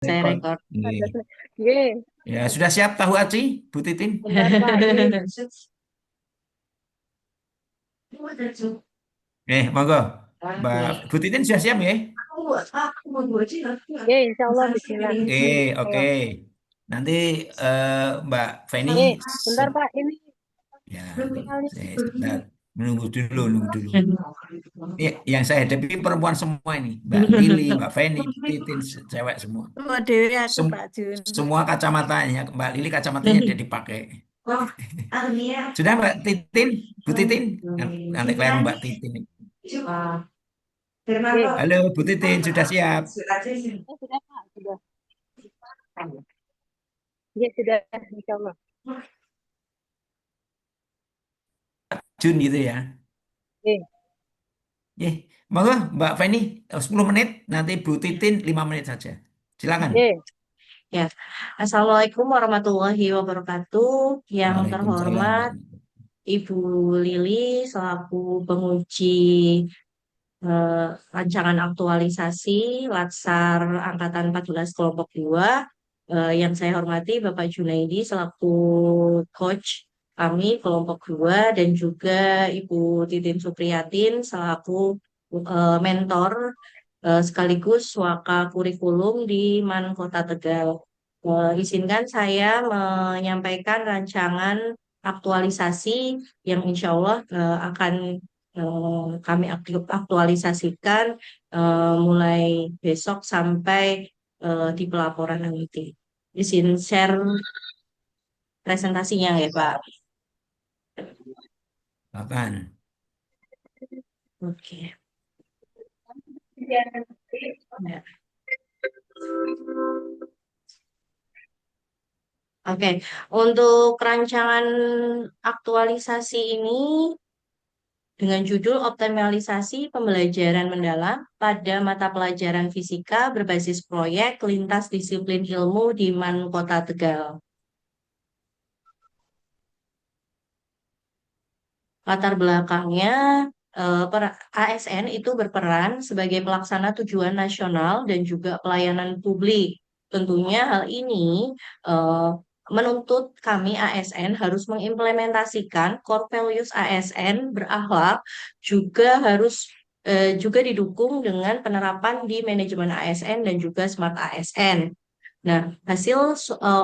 saya Record. rekor. Nggih. Nggih, Ya, sudah siap tahu aci, Bu Titin? benar Pak. Ini Monggo. Mbak Nih. Bu Titin sudah siap ya? nggih, insya Allah Bismillah. Oke. Allah. Nanti Mbak Feni, Nggih, bentar Pak. Ini ya, kali. sebentar. Menunggu dulu, nunggu dulu. Yang saya hadapi perempuan semua ini. Mbak Lili, Mbak Feni, Bu Titin, cewek semua. Oh, Dewi aku Sem- Pak Jun. Semua kacamatanya, Mbak Lili kacamatanya dia dipakai. Sudah Mbak Titin, Bu Titin, nanti kalian Mbak Titin. Nggih, Halo Bu Titin, sudah siap? sudah Pak, sudah. Nggih, sudah insya Allah. Jun gitu ya. Nggih, Monggo Mbak Feni 10 menit, nanti Bu Titin 5 menit saja. Silakan. nggih, Ya, Assalamualaikum warahmatullahi wabarakatuh. Yang Waalaikumsalam terhormat warahmatullahi Ibu Lili selaku penguji eh, rancangan aktualisasi Latsar Angkatan 14 Kelompok 2. Yang saya hormati Bapak Junaidi selaku coach kami kelompok 2 dan juga Ibu Titin Supriyatin selaku mentor sekaligus waka kurikulum di MAN Kota Tegal. Izinkan saya menyampaikan rancangan aktualisasi yang insya Allah akan kami aktualisasikan mulai besok sampai di pelaporan nanti. Izin share presentasinya ya Pak. Silakan. Oke. Ya. Oke, untuk rancangan aktualisasi ini dengan judul Optimalisasi Pembelajaran Mendalam pada Mata Pelajaran Fisika Berbasis Proyek Lintas Disiplin Ilmu di MAN Kota Tegal. Latar belakangnya, ASN itu berperan sebagai pelaksana tujuan nasional dan juga pelayanan publik. Tentunya hal ini eh, menuntut kami ASN harus mengimplementasikan core values ASN berakhlak, juga harus juga didukung dengan penerapan di manajemen ASN dan juga smart ASN. Nah, hasil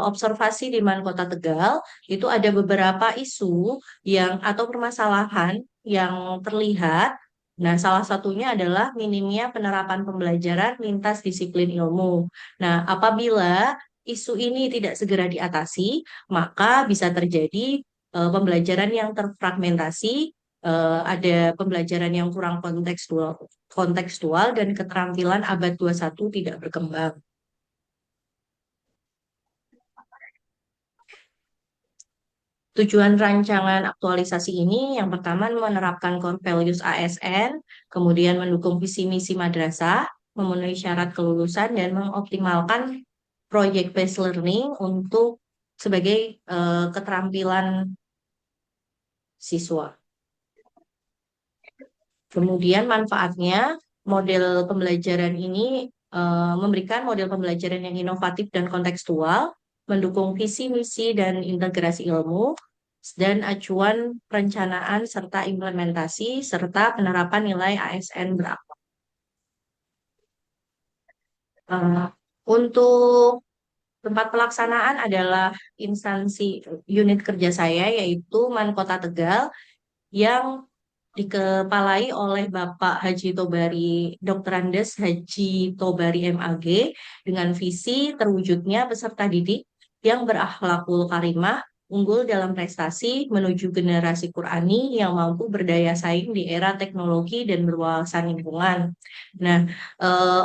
observasi di Man Kota Tegal itu ada beberapa isu yang atau permasalahan yang terlihat. Nah, salah satunya adalah minimnya penerapan pembelajaran lintas disiplin ilmu. Nah, apabila isu ini tidak segera diatasi, maka bisa terjadi pembelajaran yang terfragmentasi, ada pembelajaran yang kurang kontekstual dan keterampilan abad 21 tidak berkembang. Tujuan rancangan aktualisasi ini yang pertama menerapkan core values ASN, kemudian mendukung visi misi madrasah, memenuhi syarat kelulusan dan mengoptimalkan project based learning untuk sebagai keterampilan siswa. Kemudian manfaatnya model pembelajaran ini memberikan model pembelajaran yang inovatif dan kontekstual, mendukung visi misi dan integrasi ilmu, dan acuan perencanaan serta implementasi serta penerapan nilai ASN berakhlak. Eh, untuk tempat pelaksanaan adalah instansi unit kerja saya yaitu Man Kota Tegal yang dikepalai oleh Bapak Haji Tobari Dr. Andes Haji Tobari MAG dengan visi terwujudnya peserta didik yang berakhlakul karimah, unggul dalam prestasi menuju generasi Qurani yang mampu berdaya saing di era teknologi dan berwawasan lingkungan. Nah, eh,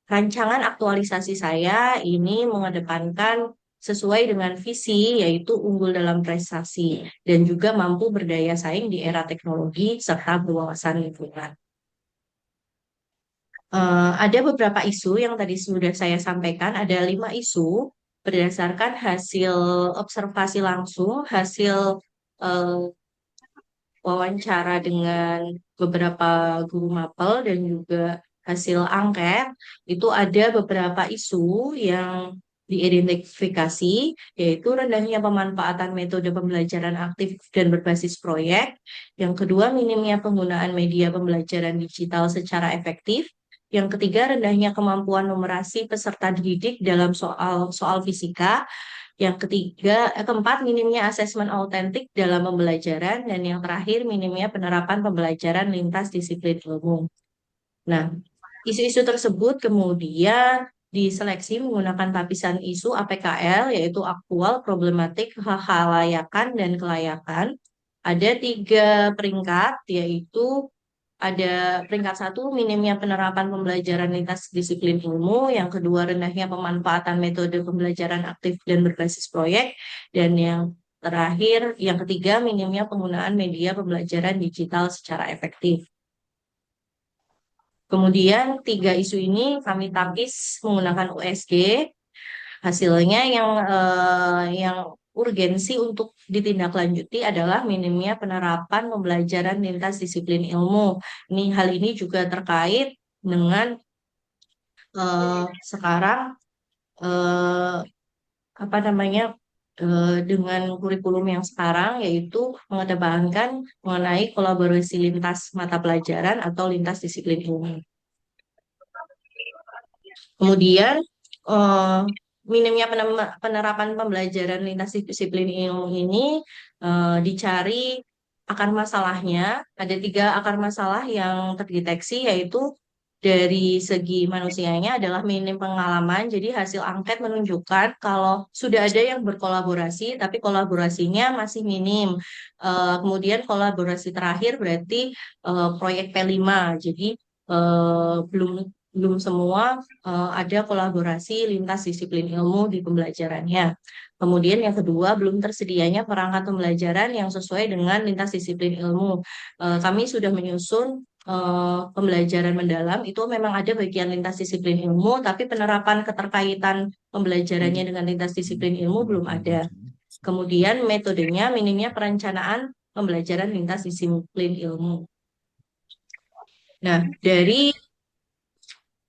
rancangan aktualisasi saya ini mengedepankan sesuai dengan visi yaitu unggul dalam prestasi dan juga mampu berdaya saing di era teknologi serta berwawasan lingkungan. Ada beberapa isu yang tadi sudah saya sampaikan, ada 5 isu berdasarkan hasil observasi langsung, hasil eh, wawancara dengan beberapa guru mapel dan juga hasil angket itu ada beberapa isu yang diidentifikasi, yaitu rendahnya pemanfaatan metode pembelajaran aktif dan berbasis proyek. Yang kedua, minimnya penggunaan media pembelajaran digital secara efektif. Yang ketiga, rendahnya kemampuan numerasi peserta didik dalam soal fisika. Yang ketiga, keempat, minimnya asesmen autentik dalam pembelajaran. Dan yang terakhir, minimnya penerapan pembelajaran lintas disiplin ilmu. Nah, isu-isu tersebut kemudian diseleksi menggunakan lapisan isu APKL, yaitu aktual, problematik, kelayakan, dan kelayakan. Ada 3 peringkat, yaitu ada peringkat 1, minimnya penerapan pembelajaran lintas disiplin ilmu. Yang kedua, rendahnya pemanfaatan metode pembelajaran aktif dan berbasis proyek. Dan yang terakhir, yang ketiga, minimnya penggunaan media pembelajaran digital secara efektif. Kemudian 3 isu ini kami tapis menggunakan USG. Hasilnya yang urgensi untuk ditindaklanjuti adalah minimnya penerapan pembelajaran lintas disiplin ilmu. Hal ini juga terkait dengan sekarang eh, apa namanya dengan kurikulum yang sekarang, yaitu mengedepankan mengenai kolaborasi lintas mata pelajaran atau lintas disiplin ilmu. Kemudian eh, minimnya penerapan pembelajaran lintas disiplin ilmu ini dicari akar masalahnya. Ada 3 akar masalah yang terdeteksi, yaitu dari segi manusianya adalah minim pengalaman. Jadi hasil angket menunjukkan kalau sudah ada yang berkolaborasi, tapi kolaborasinya masih minim. Kemudian kolaborasi terakhir berarti proyek P5. Jadi belum belum semua ada kolaborasi lintas disiplin ilmu di pembelajarannya. Kemudian yang kedua, belum tersedianya perangkat pembelajaran yang sesuai dengan lintas disiplin ilmu. Kami sudah menyusun pembelajaran mendalam, itu memang ada bagian lintas disiplin ilmu, tapi penerapan keterkaitan pembelajarannya dengan lintas disiplin ilmu belum ada. Kemudian metodenya minimnya perencanaan pembelajaran lintas disiplin ilmu. Nah, dari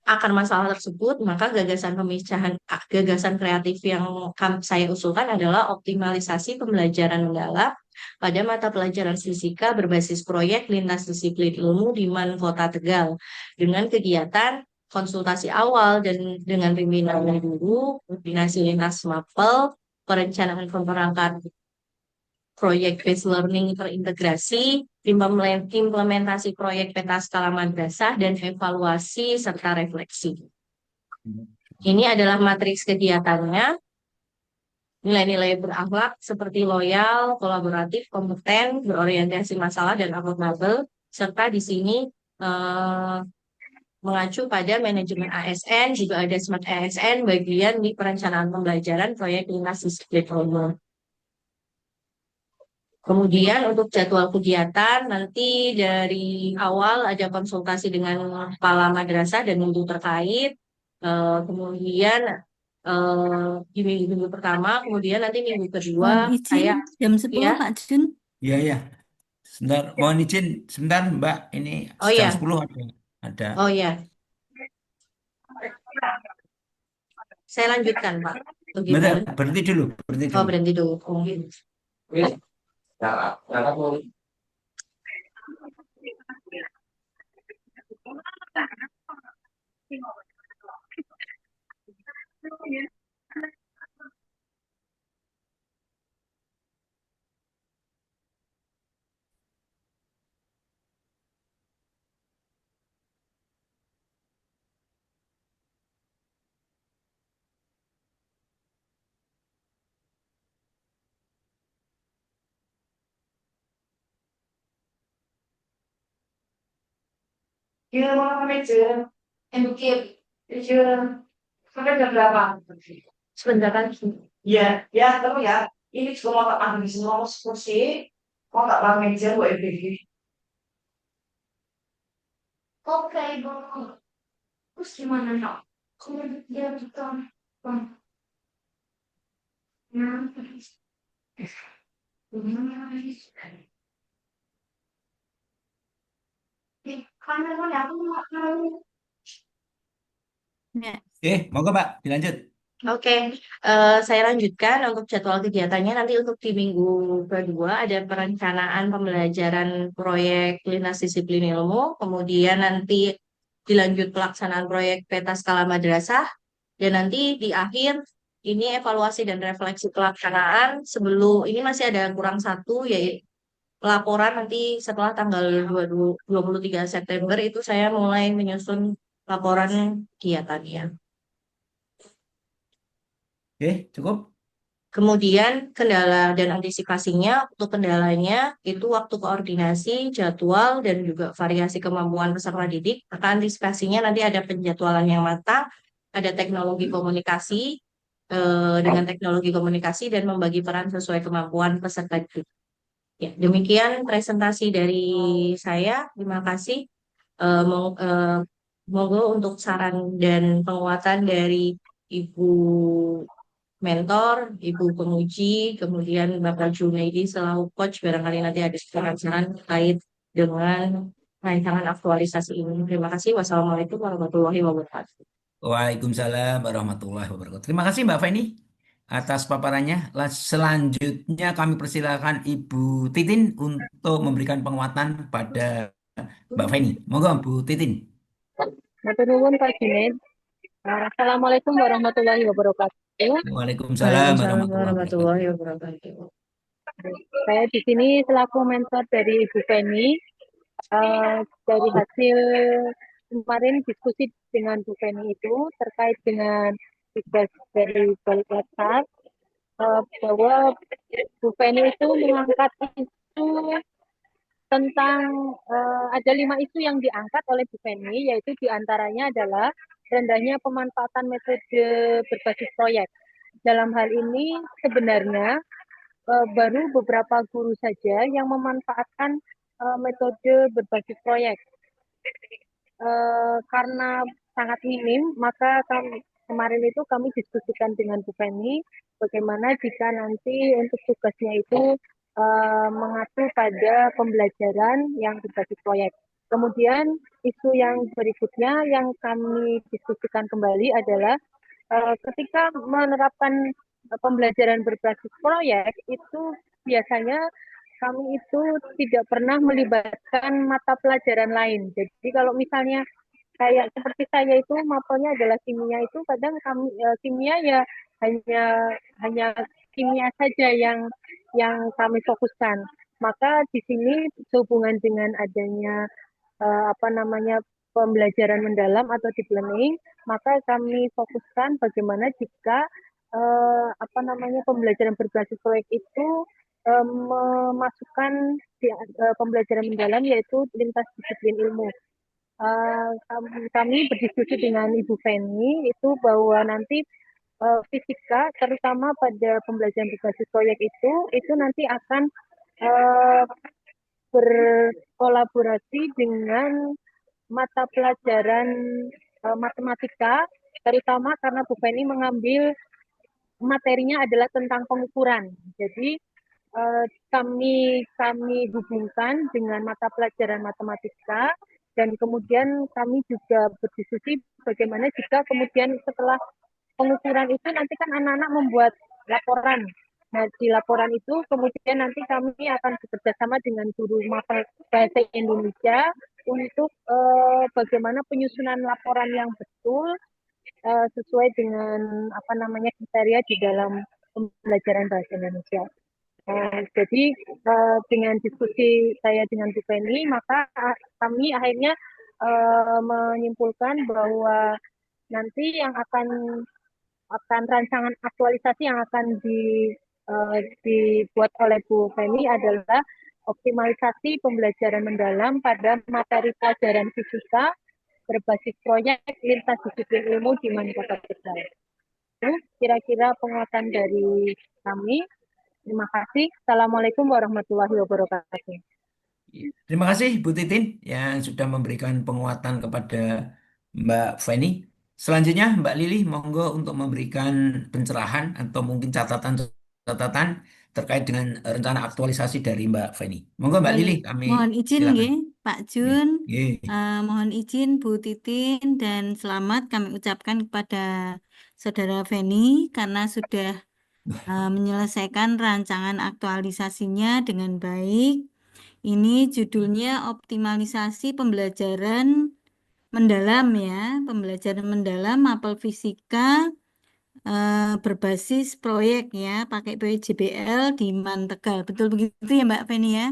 akan masalah tersebut, maka gagasan kreatif yang saya usulkan adalah optimalisasi pembelajaran mendalam pada mata pelajaran fisika berbasis proyek lintas disiplin ilmu di MAN Kota Tegal dengan kegiatan konsultasi awal dan dengan pimpinan guru, koordinasi lintas mapel, perencanaan pemerangkat proyek based learning terintegrasi, implementasi proyek peta skala madrasah, dan evaluasi serta refleksi. Ini adalah matriks kegiatannya. Nilai-nilai berakhlak seperti loyal, kolaboratif, kompeten, berorientasi masalah, dan akuntabel, serta di sini eh, mengacu pada manajemen ASN, juga ada SMART ASN bagian di perencanaan pembelajaran proyek lintas disiplin ilmu. Kemudian untuk jadwal kegiatan, nanti dari awal ada konsultasi dengan kepala madrasah dan guru terkait. Kemudian di minggu pertama, kemudian nanti minggu kedua, Mohon izin saya jam 10 ya, Kak Jun. Iya, ya. Sebentar, mohon izin sebentar Mbak. Ini oh jam ya, 10 ada. oh ya, saya lanjutkan Pak. Oh, Bentar, gimana? berhenti dulu, berhenti Oh dulu. berhenti dulu. Oh, gitu. Gila mau sampai jam, bukit, jam, sampai jam berapa? Sebentar lagi. Ya, ya, tahu ya. Ini juga mau tak ambil semua kursi, mau tak pakai meja buat FBG. Oke, Ibu. Terus gimana, Nak? Kemudian dia kita, Bang. Nah, gimana? Karena aku nggak tahu. Ya. Monggo Mbak, dilanjut. Oke, saya lanjutkan untuk jadwal kegiatannya. Nanti untuk di minggu kedua ada perencanaan pembelajaran proyek lintas disiplin ilmu, kemudian nanti dilanjut pelaksanaan proyek peta skala madrasah, dan nanti di akhir ini evaluasi dan refleksi pelaksanaan sebelum ini masih ada kurang satu, yaitu laporan nanti setelah tanggal 23 September itu saya mulai menyusun laporan kegiatannya. Cukup. Kemudian kendala dan antisipasinya, untuk kendalanya itu waktu koordinasi, jadwal, dan juga variasi kemampuan peserta didik. Maka antisipasinya nanti ada penjadwalan yang matang, ada teknologi komunikasi, dengan teknologi komunikasi dan membagi peran sesuai kemampuan peserta didik. Ya, demikian presentasi dari saya. Terima kasih. Monggo untuk saran dan penguatan dari Ibu mentor, Ibu penguji, kemudian Bapak Junaidi selaku coach, barangkali nanti ada saran-saran terkait dengan rancangan aktualisasi ini. Terima kasih. Wassalamualaikum warahmatullahi wabarakatuh. Waalaikumsalam warahmatullahi wabarakatuh. Terima kasih Mbak Feni atas paparannya. Selanjutnya kami persilakan Ibu Titin untuk memberikan penguatan pada Mbak Feni. Monggo Bu Titin. Matur nuwun Pak Junaid. Assalamualaikum warahmatullahi wabarakatuh. Waalaikumsalam Waalaikumsalam warahmatullahi wabarakatuh. warahmatullahi wabarakatuh. Saya di sini selaku mentor dari Ibu Feni. Dari hasil kemarin diskusi dengan Bu Feni itu terkait dengan tugas dari Balikpapan, bahwa Bu Feni itu mengangkat isu tentang ada 5 isu yang diangkat oleh Bu Feni, yaitu diantaranya adalah rendahnya pemanfaatan metode berbasis proyek. Dalam hal ini sebenarnya baru beberapa guru saja yang memanfaatkan metode berbasis proyek. Karena sangat minim, maka kemarin itu kami diskusikan dengan Bu Feni bagaimana jika nanti untuk tugasnya itu mengacu pada pembelajaran yang berbasis proyek. Kemudian isu yang berikutnya yang kami diskusikan kembali adalah ketika menerapkan pembelajaran berbasis proyek itu biasanya kami itu tidak pernah melibatkan mata pelajaran lain. Jadi kalau misalnya kayak seperti saya itu mapelnya adalah kimia, itu kadang kami kimia ya hanya hanya kimia saja yang kami fokuskan. Maka di sini sehubungan dengan adanya apa namanya pembelajaran mendalam atau deep learning, maka kami fokuskan bagaimana jika apa namanya pembelajaran berbasis proyek itu memasukkan pembelajaran mendalam yaitu lintas disiplin ilmu. Kami berdiskusi dengan Ibu Feni itu bahwa nanti fisika terutama pada pembelajaran berbasis proyek itu nanti akan berkolaborasi dengan mata pelajaran matematika, terutama karena Bu Feni mengambil materinya adalah tentang pengukuran. Jadi kami hubungkan dengan mata pelajaran matematika, dan kemudian kami juga berdiskusi bagaimana jika kemudian setelah pengukuran itu nanti kan anak-anak membuat laporan. Nah, di laporan itu kemudian nanti kami akan bekerjasama dengan guru mata bahasa Indonesia untuk bagaimana penyusunan laporan yang betul sesuai dengan apa namanya kriteria di dalam pembelajaran bahasa Indonesia. Jadi dengan diskusi saya dengan Bu Feni, maka kami akhirnya menyimpulkan bahwa nanti yang akan rancangan aktualisasi yang akan dibuat oleh Bu Feni adalah optimalisasi pembelajaran mendalam pada materi pelajaran fisika berbasis proyek lintas disiplin ilmu di Kota Tegal. Itu kira-kira penguatan dari kami. Terima kasih. Assalamualaikum warahmatullahi wabarakatuh. Terima kasih Bu Titin yang sudah memberikan penguatan kepada Mbak Feni. Selanjutnya Mbak Lili monggo untuk memberikan pencerahan atau mungkin catatan terkait dengan rencana aktualisasi dari Mbak Feni. Monggo Mbak Lili, kami Mohon izin silakan. nggih, Pak Jun. Oke. Mohon izin Bu Titin dan selamat kami ucapkan kepada Saudara Feni karena sudah menyelesaikan rancangan aktualisasinya dengan baik. Ini judulnya optimalisasi pembelajaran mendalam ya, pembelajaran mendalam mapel fisika berbasis proyek ya, pakai PJBL di MAN Tegal. Betul begitu ya Mbak Feni ya?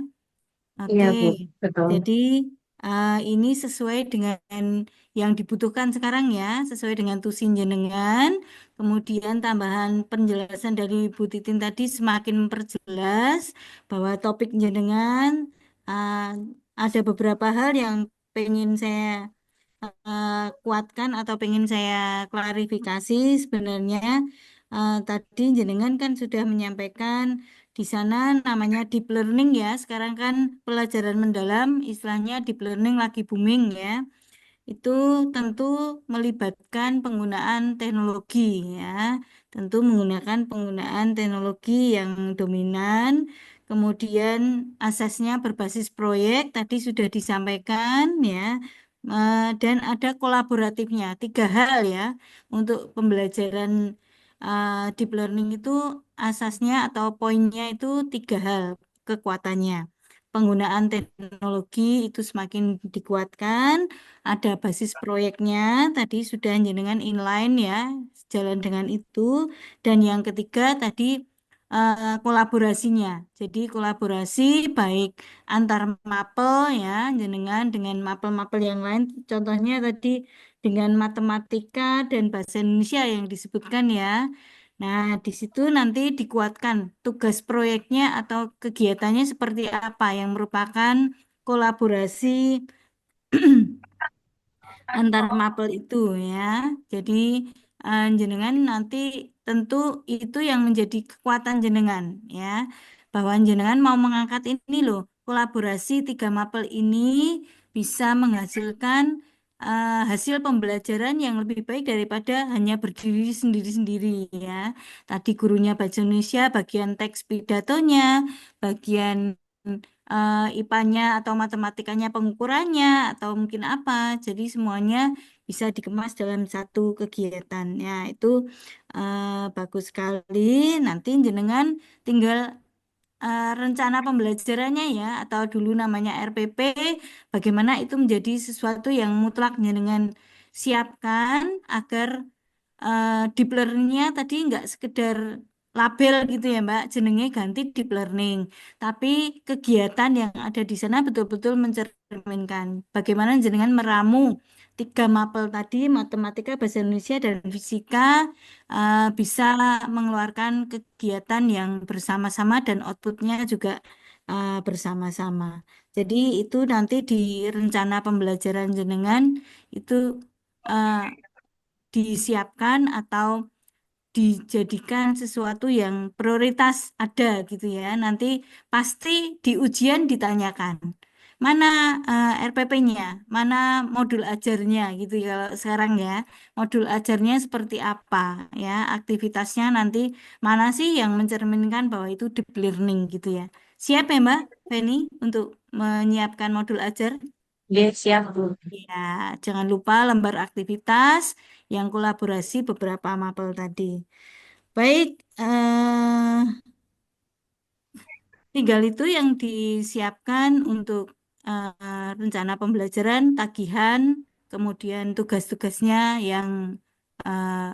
Iya, Oke, Bu. Betul. jadi ini sesuai dengan yang dibutuhkan sekarang ya, sesuai dengan tusin jenengan. Kemudian tambahan penjelasan dari Bu Titin tadi semakin memperjelas bahwa topik jenengan uh, ada beberapa hal yang pengen saya kuatkan atau pengen saya klarifikasi sebenarnya tadi jenengan kan sudah menyampaikan di sana namanya deep learning ya. Sekarang kan pelajaran mendalam istilahnya deep learning lagi booming ya. Itu tentu melibatkan penggunaan teknologi ya. Tentu menggunakan penggunaan teknologi yang dominan. Kemudian asasnya berbasis proyek tadi sudah disampaikan ya. Dan ada kolaboratifnya. Tiga hal ya untuk pembelajaran deep learning itu asasnya atau poinnya itu tiga hal kekuatannya. Penggunaan teknologi itu semakin dikuatkan, ada basis proyeknya, tadi sudah jenengan inline ya, sejalan dengan itu. Dan yang ketiga tadi kolaborasinya. Jadi kolaborasi baik antar mapel ya, jenengan dengan mapel-mapel yang lain. Contohnya tadi dengan matematika dan bahasa Indonesia yang disebutkan ya. Nah, di situ nanti dikuatkan tugas proyeknya atau kegiatannya seperti apa yang merupakan kolaborasi antar mapel itu ya. Jadi jenengan nanti tentu itu yang menjadi kekuatan jenengan ya. Bahwa jenengan mau mengangkat ini loh, kolaborasi tiga mapel ini bisa menghasilkan hasil pembelajaran yang lebih baik daripada hanya berdiri sendiri-sendiri ya. Tadi gurunya bahasa Indonesia, bagian teks pidatonya, bagian IPA-nya atau matematikanya pengukurannya atau mungkin apa. Jadi semuanya bisa dikemas dalam satu kegiatan. Ya, itu bagus sekali. Nanti jenengan tinggal rencana pembelajarannya ya atau dulu namanya RPP bagaimana itu menjadi sesuatu yang mutlak jenengan siapkan agar deep learning-nya tadi nggak sekedar label gitu ya Mbak, jenenge ganti deep learning. Tapi kegiatan yang ada di sana betul-betul mencerminkan bagaimana jenengan meramu tiga mapel tadi, matematika, bahasa Indonesia, dan fisika, bisa mengeluarkan kegiatan yang bersama-sama dan outputnya juga bersama-sama. Jadi itu nanti di rencana pembelajaran jenengan itu eh, disiapkan atau dijadikan sesuatu yang prioritas ada gitu ya. Nanti pasti di ujian ditanyakan mana RPP-nya, mana modul ajarnya gitu ya kalau sekarang ya. Modul ajarnya seperti apa ya, aktivitasnya nanti mana sih yang mencerminkan bahwa itu deep learning gitu ya. Siap ya Mbak Feni untuk menyiapkan modul ajar? Dia siap, Bu. Ya, jangan lupa lembar aktivitas yang kolaborasi beberapa mapel tadi. Baik, tinggal itu yang disiapkan untuk rencana pembelajaran, tagihan, kemudian tugas-tugasnya yang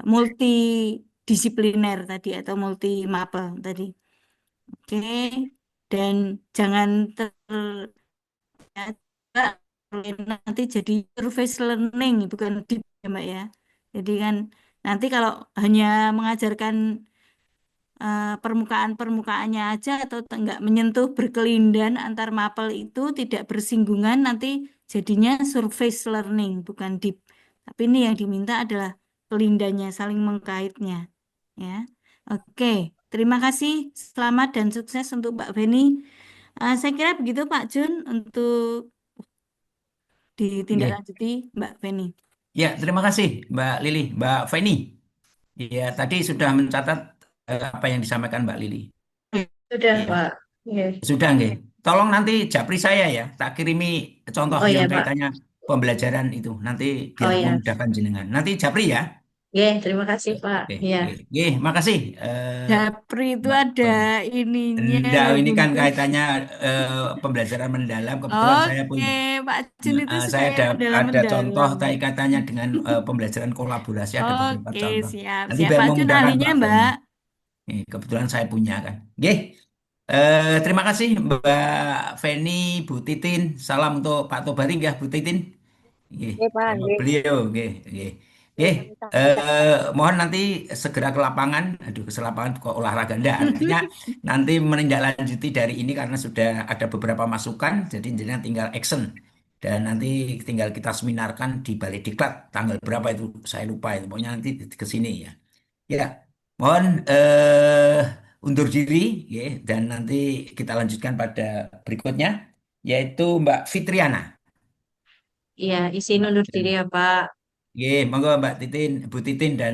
multidisipliner tadi atau multi mapel tadi. Oke, dan jangan nanti jadi surface learning bukan deep ya Mbak ya. Jadi kan nanti kalau hanya mengajarkan permukaan-permukaannya aja atau nggak menyentuh berkelindan antar mapel itu tidak bersinggungan nanti jadinya surface learning bukan deep. Tapi ini yang diminta adalah kelindannya saling mengkaitnya ya. Oke, terima kasih. Selamat dan sukses untuk Mbak Feni. Saya kira begitu Pak Jun untuk Oke. ditindaklanjuti Mbak Feni. Ya, terima kasih Mbak Lili, Mbak Feni. Ya, tadi sudah mencatat apa yang disampaikan Mbak Lili. Sudah, Ya, Pak. Iya. sudah nggih. tolong nanti japri saya ya, tak kirimi contoh Oh yang ya, Pak. kaitannya pembelajaran itu, nanti Oh biar ya. memudahkan jenengan. Nanti japri ya. Oke, terima kasih, Oke, Pak. oke, Ya. oke. Oke, makasih Japri itu Mbak ada Feni. ininya Enggak, ya ini kan bungkus. kaitannya pembelajaran mendalam. Kebetulan saya Oke, punya, Pak Jun itu suka saya yang ada contoh mendalam-mendalam. kaitannya dengan pembelajaran kolaborasi, ada beberapa Oke, contoh. siap. Nanti Siap, biar Pak Jun memudahkan ahlinya, Mbak Feni. Mbak. Kebetulan saya punya kan. Oke, terima kasih Mbak Feni, Bu Titin. Salam untuk Pak Tobaring ya, Bu Titin. Oke, Oke, Pak. sama Oke, beliau. Oke, oke. oke, Oke, kami sampaikan. mohon nanti segera ke lapangan. Aduh, ke lapangan kok olahraga. Enggak, artinya nanti menindaklanjuti dari ini karena sudah ada beberapa masukan. Jadi jenengan tinggal action. Dan nanti tinggal kita seminarkan di Balai Diklat. Tanggal berapa itu? Saya lupa itu. Pokoknya nanti ke sini ya. Ya, mohon undur diri, ya, dan nanti kita lanjutkan pada berikutnya, yaitu Mbak Fitriana. Iya, izin Mbak undur diri Fitriana. ya, Pak. Ya, monggo Mbak Titin, Bu Titin dan